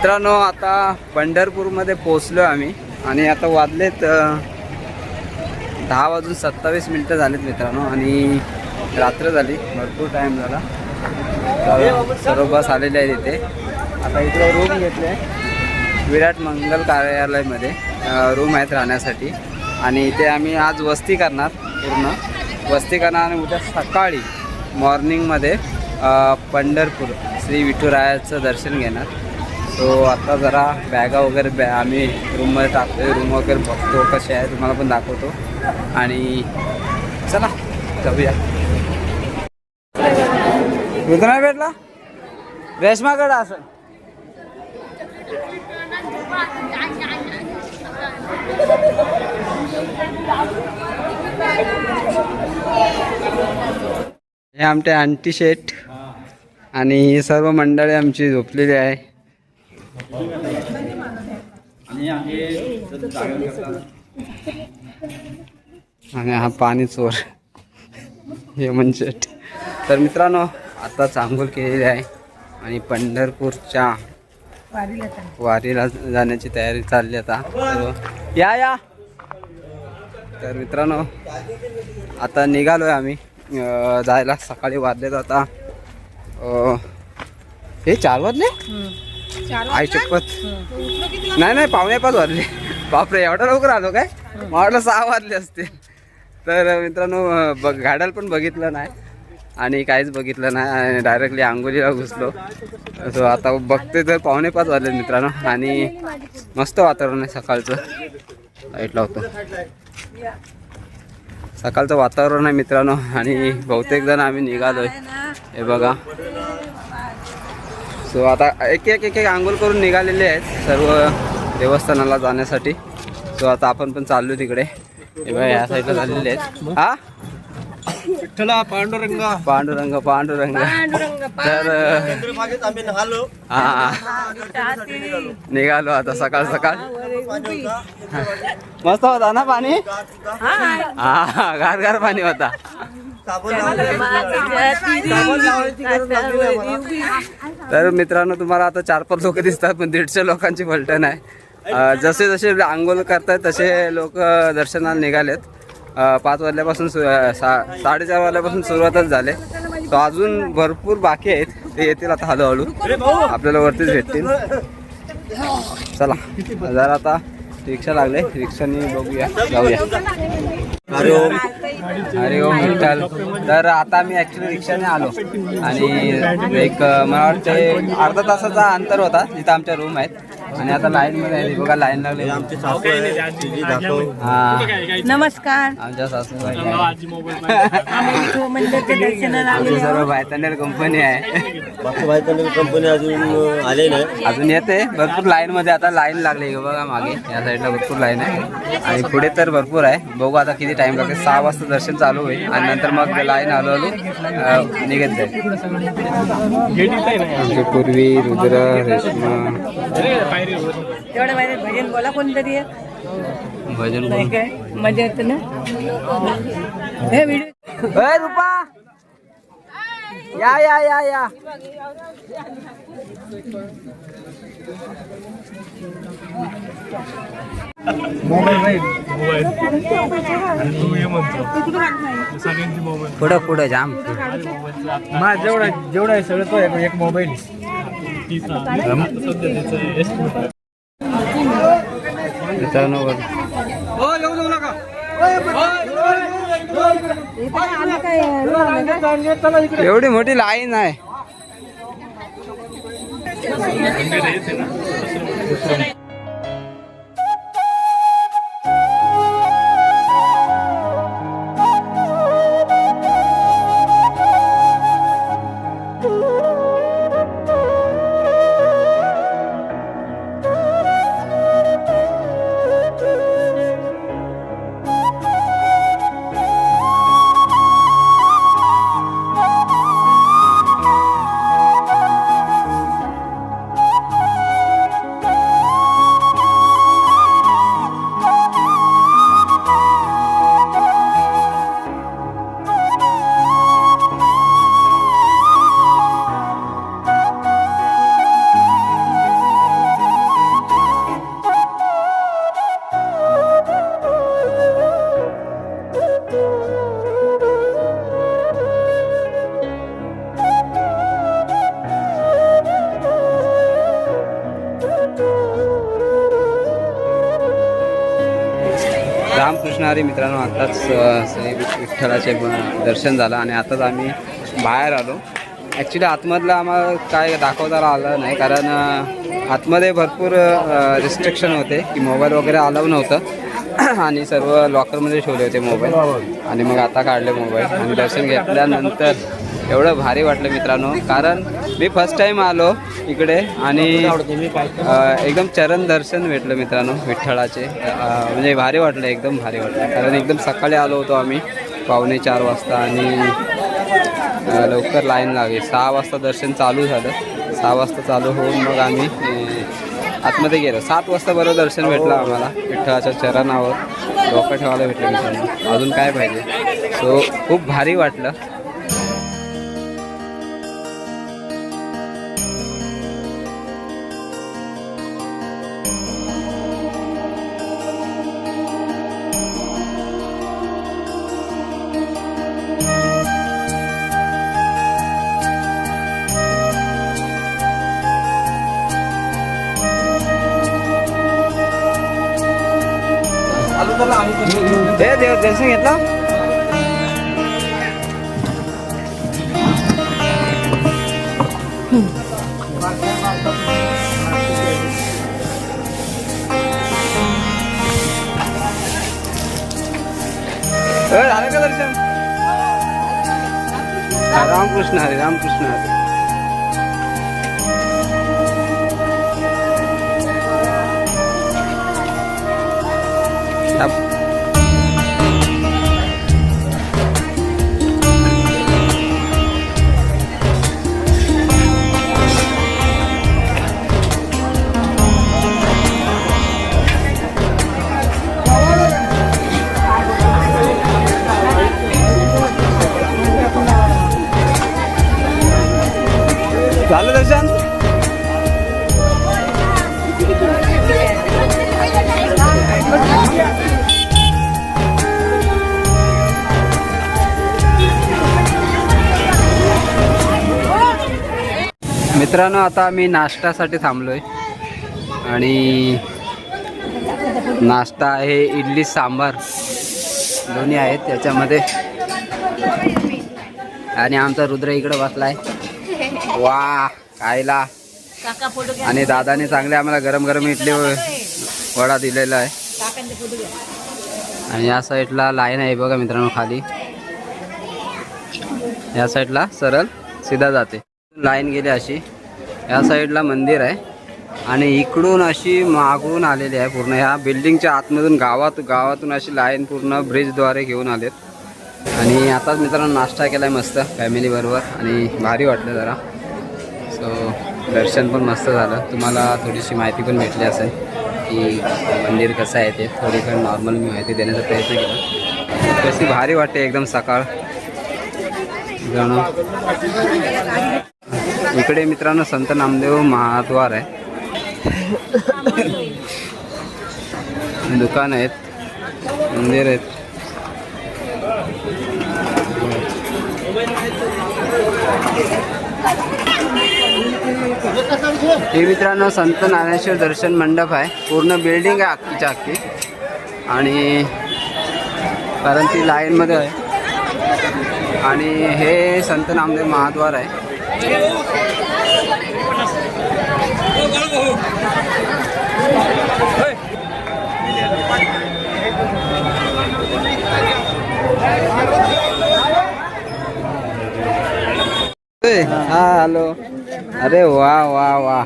मित्रांनो आता पंढरपूरमध्ये पोचलो आम्ही आणि आता वाजलेत 10:27 झालेत मित्रांनो आणि रात्र झाली, भरपूर टाईम झाला. तर सर्व बस आलेले आहेत इथे. आता इकडे रूम घेतले आहे विराट मंगल कार्यालयामध्ये, रूम आहेत राहण्यासाठी. आणि इथे आम्ही आज वस्ती करणार, पूर्ण वस्ती करणार आणि उद्या सकाळी मॉर्निंगमध्ये पंढरपूर श्री विठुरायाचं दर्शन घेणार. सो आता जरा बॅगा वगैरे आम्ही रूममध्ये टाकतो, रूम वगैरे बघतो कसे आहे, तुम्हाला पण दाखवतो. आणि चला जाऊया. रुद्र भेटला रेशमाकडं असं. हे आमचे आंटी शेठ आणि सर्व मंडळी आमची झोपलेली आहे. आणि हा पाणी चोर हेमंत शेठ. तर मित्रांनो आता चांगोल केलेली आहे आणि पंढरपूरच्या वारीला जाण्याची तयारी चालली आता. तर या तर मित्रांनो आता निघालो आहे आम्ही जायला. सकाळी वाजलेत आता हे 4 वाजले. आई शपथ, नाही 4:45 वाजले. बापरे, एवढा लवकर आलो काय? मला 6 वाजले असते. तर मित्रांनो गाड्याला पण बघितलं नाही आणि काहीच बघितलं नाही आणि डायरेक्टली आंघोळीला घुसलो. सो आता बघते तर 4:45 वाजले मित्रांनो. आणि मस्त वातावरण आहे सकाळचं. लाईट लावतो. सकाळचं वातावरण आहे मित्रांनो आणि बहुतेक जण आम्ही निघालोय. हे बघा. सो आता एक आंघोळ करून निघालेले आहेत सर्व देवस्थानाला जाण्यासाठी. सो आता आपण पण चाललो तिकडे. हे बघा या साईडला झालेले आहेत. हा विठ्ठला पांडुरंग पांडुरंग पांडुरंग. तर हा निघालो आता सकाळ सकाळ. मस्त होता ना पाणी. हा गार पाणी होता. तर मित्रांनो तुम्हाला आता 4-5 लोक दिसतात पण 150 लोकांची पलटण आहे. जसे जसे आंघोळ करतात तसे लोक दर्शनाला निघालेत. 5 वाजल्यापासून 4:30 वाजल्यापासून सुरुवातच झाले. तो अजून भरपूर बाकी आहेत, ते येतील आता हळूहळू आपल्याला वरतीच भेटतील. चला जरा आता रिक्षा लागले, रिक्षाने बघूया जाऊया. अरे ओम विठ्ठल. तर आता मी ॲक्च्युली रिक्षाने आलो आणि एक मला वाटतं अर्धा तासाचा अंतर होता जिथं आमच्या रूम आहेत. आणि आता लाईनमध्ये आहे बघा, लाईन लागली. नमस्कार. आमच्या सासूबाई सर्व भायतनेर कंपनी आहे. कंपनी अजून आले नाही, अजून येते. भरपूर लाईन मध्ये आता लाईन लागली बघा मागे या साईडला भरपूर लाईन आहे आणि पुढे तर भरपूर आहे. बघू आता किती टाइम लागेल. 6 वाजता दर्शन चालू होईल आणि नंतर मग लाईन हळूहळू निघत जाईल. आमच्या पूर्वी रुद्र रेश्मा तेवढं माहिती भजन बोला कोणतरी भजन काय मजा येते ना. हे व्हिडिओ रूपा या या या या. पुढं पुढं जाम जेवढा आहे सगळं तो एक मोबाईल. एवढी मोठी लाईन आहे. रामकृष्ण हरी मित्रांनो, आताच श्री विठ्ठलाचे दर्शन झालं आणि आताच आम्ही बाहेर आलो. ॲक्च्युली आतमधलं आम्हाला काय दाखवता आलं नाही, कारण आतमध्ये भरपूर रिस्ट्रिक्शन होते की मोबाईल वगैरे अलाव नव्हतं आणि सर्व लॉकरमध्ये ठेवले होते मोबाईल. आणि मग आता काढले मोबाईल आणि दर्शन घेतल्यानंतर एवढं भारी वाटलं मित्रांनो, कारण मी फर्स्ट टाईम आलो इकडे आणि एकदम चरण दर्शन भेटलं मित्रांनो विठ्ठलाचे. म्हणजे भारी वाटलं, एकदम भारी वाटलं, कारण एकदम सकाळी आलो होतो आम्ही 4:45 वाजता आणि लवकर लाईन लागली. 6 वाजता दर्शन चालू झालं. 6 वाजता चालू होऊन मग आम्ही आतमध्ये गेलो. 7 वाजता बरोबर दर्शन भेटलं आम्हाला. विठ्ठलाच्या चरणावर डोकं ठेवायला भेटलं मित्रांनो. अजून काय पाहिजे. सो खूप भारी वाटलं. देव दर्शन घेतलं. झालं का दर्शन. रामकृष्ण हरी, रामकृष्ण हरी. झालं दर्शन. मित्रांनो, आता आम्ही नाश्त्यासाठी थांबलोय आणि नाश्ता आहे इडली सांबार दोन्ही आहेत त्याच्यामध्ये. आणि आमचा रुद्र इकडे बसलाय. वा खायला. आणि दादाने चांगले आम्हाला गरम गरम इडली वडा दिलेला आहे. आणि या साईडला लाईन आहे बघा मित्रांनो खाली. या साईडला सरळ सीधा जाते. लाईन गेली अशी. या साईडला मंदिर आहे आणि इकडून अशी मागून आलेली आहे पूर्ण. ह्या बिल्डिंगच्या आतमधून गावातून अशी लाईन पूर्ण ब्रिजद्वारे घेऊन आलेत. आणि आताच मित्रांनो नाश्ता केला आहे मस्त फॅमिलीबरोबर आणि भारी वाटलं जरा. सो दर्शन पण मस्त झालं. तुम्हाला थोडीशी माहिती पण भेटली असेल की मंदिर कसं आहे ते. थोडीफार नॉर्मल मी माहिती देण्याचा प्रयत्न केला. कशी भारी वाटते एकदम सकाळ. इकडे मित्रांनो संत नामदेव महाद्वार आहे. दुकान आहेत, मंदिर आहेत. हे मित्रांनो संत ज्ञानेश्वर दर्शन मंडप आहे. पूर्ण बिल्डिंग आहे अख्खीच्या अख्खी. आणि कारण ती लाईनमध्ये आहे. आणि हे संत नामदेव महाद्वार आहे. हा हॅलो. अरे वा वा वा.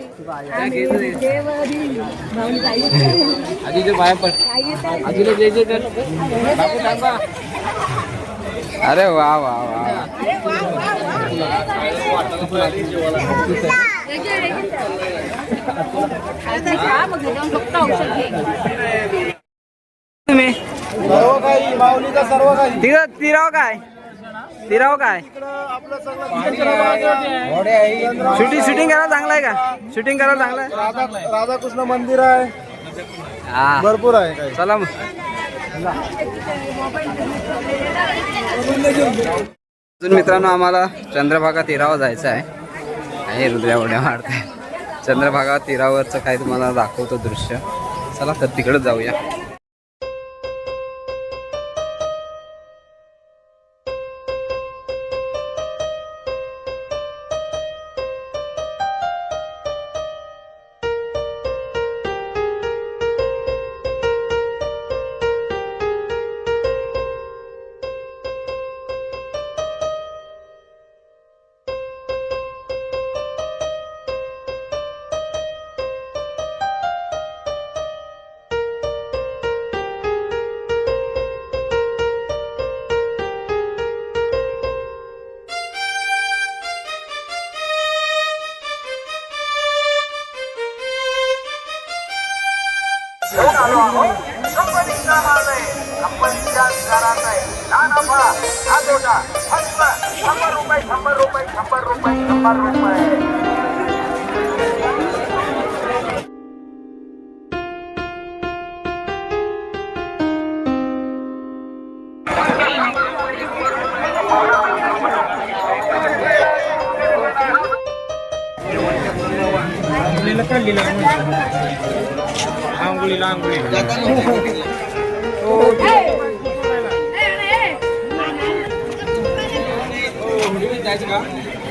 अरे वा वा वा. तुम्ही तिराव काय तिराव काय शूटिंग करायला चांगलं आहे का. शूटिंग करायला चांगलं आहे. राधाकृष्ण मंदिर आहे. हा भरपूर आहे. चला मग. अजून मित्रांनो आम्हाला चंद्रभागा तीरावर जायचं आहे. हे रुद्र्या उड्या मारते. चंद्रभागा तीरावरचं काही तुम्हाला दाखवतो दृश्य. चला तर तिकडे जाऊया.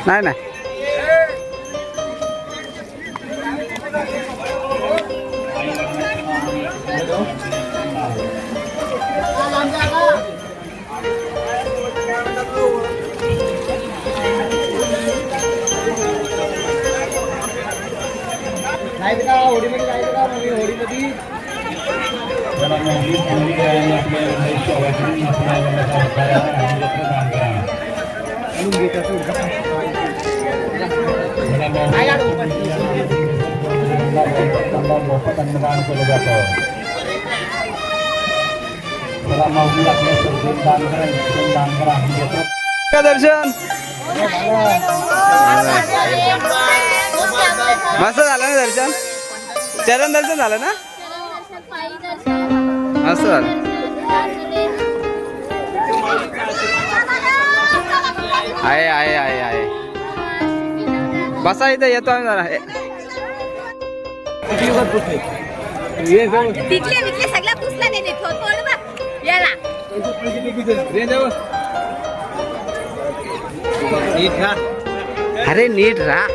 नाही नाही दर्शन मस्त झालं ना दर्शन. चरण दर्शन झालं ना मस्त झालं. आहे आहे आहे आहे बसा इथं येतो आम्ही जरा. तिथले विकले सगळ्या पुसला देते ठेवतो बघ याला अरे नीट राहा.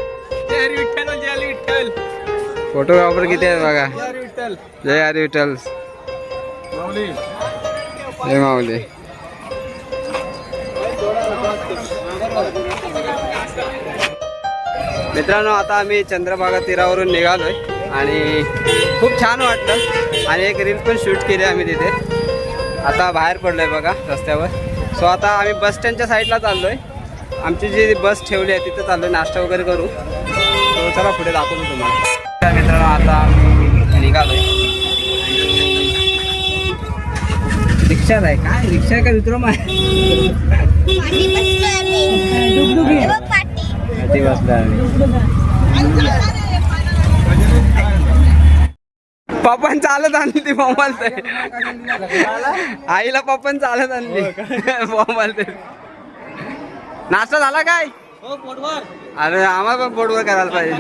फोटोग्राफर किती आहे बघा. जय हरी विठ्ठल. जय माऊली. मित्रांनो आता आम्ही चंद्रभागा तीरावरून निघालोय आणि खूप छान वाटलं आणि एक रील पण शूट केली आम्ही तिथे. आता बाहेर पडलोय बघा रस्त्यावर. सो आता आम्ही बस स्टँडच्या साईडला चाललोय. आमची जी बस ठेवली आहे तिथं चाललोय नाश्ता वगैरे करू. तो चला पुढे दाखवतो तुम्हाला. मित्रांनो आता आम्ही निघालोय. रिक्षाच आहे काय रिक्षा का विक्रम आहे. पप्पन चालत आणली ती मोबाईल. आईला पप्पन चालत आणली मोबाईल. नाश्ता झाला काय. अरे आम्हाला पण पोटवर करायला पाहिजे.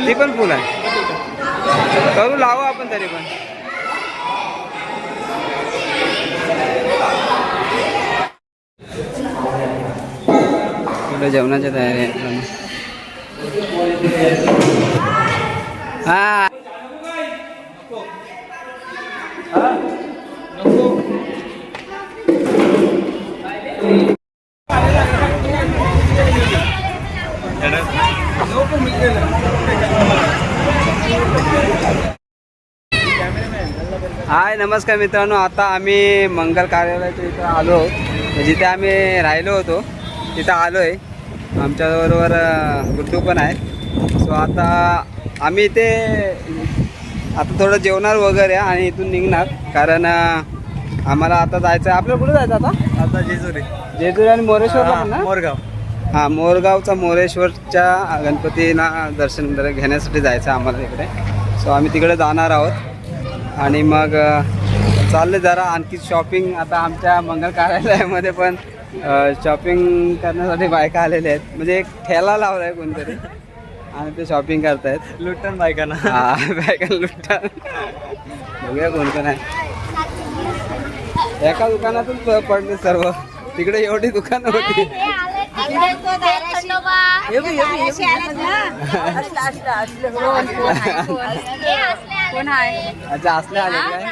ती पण फुल आहे करू लावू आपण तरी पण. जेवणाच्या तयारी आहे. हा हाय नमस्कार मित्रांनो. आता आम्ही मंगल कार्यालयाच्या इथं आलो. जिथे आम्ही राहिलो होतो तिथं आलो आहे. आमच्याबरोबर गुड्डू पण आहे. सो आता आम्ही इथे आता थोडं जेवणार वगैरे आणि इथून निघणार कारण आम्हाला आता जायचं आहे. आपल्याला कुठे जायचं आता जेजुरी आणि मोरेश्वरला पण ना. मोरगाव. हां मोरगावचा मोरेश्वरच्या गणपतीला दर्शन घेण्यासाठी जायचं आहे आम्हाला तिकडे. सो आम्ही तिकडे जाणार आहोत आणि मग चालले जरा आणखी शॉपिंग. आता आमच्या मंगल कार्यालयामध्ये पण शॉपिंग करण्यासाठी बायका आलेल्या आहेत. म्हणजे एक ठेला लावला आहे कोणतरी आणि ते शॉपिंग करतायत. लुटन बायकांना. हां बायकांना लुटन. बघूया कोण कोण आहे. एका दुकानातून पडले सर्व. तिकडे एवढी दुकानं होती. अच्छा असले आले काय.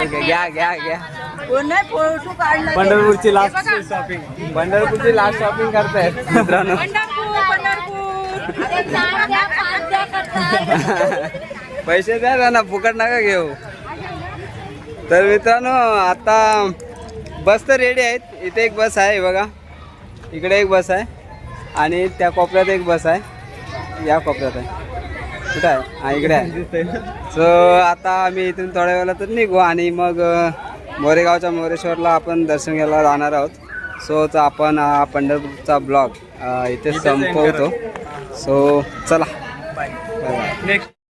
घ्या घ्या घ्या. पंढरपूरची लास्ट शॉपिंग. पंढरपूरची लास्ट शॉपिंग करतायत मित्रांनो. पैसे द्या ना फुकट नका घेऊ. तर मित्रांनो आता बस तर रेडी आहेत. इथे एक बस आहे बघा. इकडे एक बस आहे आणि त्या कोपऱ्यात एक बस आहे. या कोपऱ्यात आहे. कुठं आहे? हा इकडे आहे. सो आता आम्ही इथून थोड्या वेळाला तर निघू आणि मग मोरेगावच्या मोरेश्वरला आपण दर्शन घ्यायला जाणार आहोत. सो तर आपण पंढरपूरचा ब्लॉग इथे संपवतो. सो चला बाय.